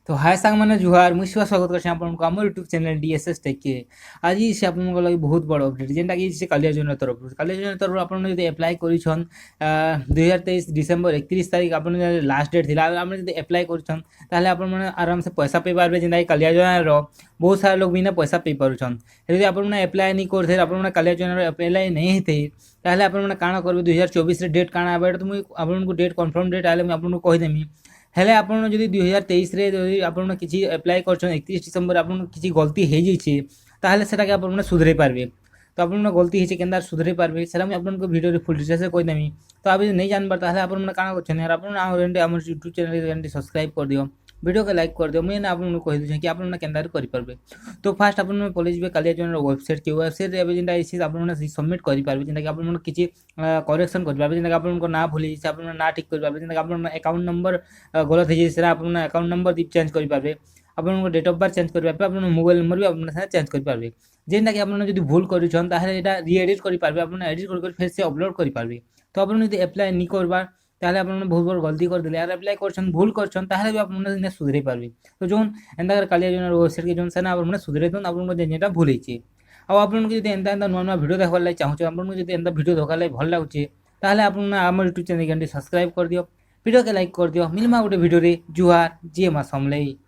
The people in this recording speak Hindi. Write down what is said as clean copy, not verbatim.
तो हाय सांग मैंने जुहार मुझे स्वागत कर आम यूट्यूब चैनल डीएसएस टेक के आज से आप लगे बहुत बड़ अपडेट जेनटा कि कालिया योजना तरफ आप एप्लाय कर 2023 डिसेम्बर 31 तारीख आप लास्ट डेट थी आप एप्लाय कर आराम से पैसा पे पारे जेनटा कालिया योजनार बहुत सारा लोग बिना पैसा पे पार्छन आप एप्लाय नहीं करते आप कालिया योजनार एप्लाय नहीं थे ताहले आपने काଣା करेंगे 2024 डेट काଣା आबा तो मुझे आपको डेट कन्फर्म डेट आए आपको कहीदेमी हेले आप 2023 आप किसी एप्लाय कर 31 डिसेम्बर आप किसी गलती हो जाइए ताहले सेटाके आप सुधरे पारे तो आप गलती होती के सुधरे पारे से आपको भिडियो फुल डिटेल्स कहीदेमी तो आप नहीं जानबार ताहले आप काଣା कर यूट्यूब चैनल सब्सक्राइब कर दियो वीडियो को लाइक कर दियो मुझे आपको कही दूसरे कि आप करेंगे तो फास्ट आप पलैसे कालिया योजनार वेबसाइट की वेबसाइट जेनटा आप सबमिट करेंगे जेनटा कि आप किसी करेक्शन करेंगे जेनटा आप ना भूल जाइए आप ना ठीक करेंगे जेनटा आप अकाउंट नंबर गलत हो जाए आप अकाउंट नंबर चेंज करेंगे आप डेट ऑफ बर्थ चेंज करेंगे आप मोबाइल नंबर भी आप चेंज करेंगे जेनटा कि आप भूल करें रिएडिट करेंगे आप एडिट कर फिर से अपलोड करेंगे तो आप एप्लाय नहीं करबार ताहले आप बहुत बड़ गलती कर दिले यार एप्लाय करछन भूल करछन ताहले भी आप सुधरे पारबे तो जोन एंता कालिया योजनार वेबसाइट के जोन सेना आप सुधरे दोन आप जेटा भूल जाइए ଆଉ ଆପଣଙ୍କୁ ଯଦି ଏନ୍ତା ଏନ୍ତା ନୂଆ ନୂଆ ଭିଡ଼ିଓ ଦେଖିବାର ଲାଗି ଚାହୁଁଛ ଆପଣଙ୍କୁ ଯଦି ଏନ୍ତା ଭିଡ଼ିଓ ଦେଖିବାର ଲାଗି ଭଲ ଲାଗୁଛି ତାହେଲେ ଆପଣ ଆମ ୟୁଟ୍ୟୁବ୍ ଚ୍ୟାନେଲ୍ ସବସ୍କ୍ରାଇବ୍ କରିଦିଅ ଭିଡ଼ିଓକେ ଲାଇକ୍ କରିଦିଅ ମିନିମମ୍ ଗୋଟେ ଭିଡ଼ିଓରେ ଜୁହାର ଯିଏ ମା ସମଲେଇ।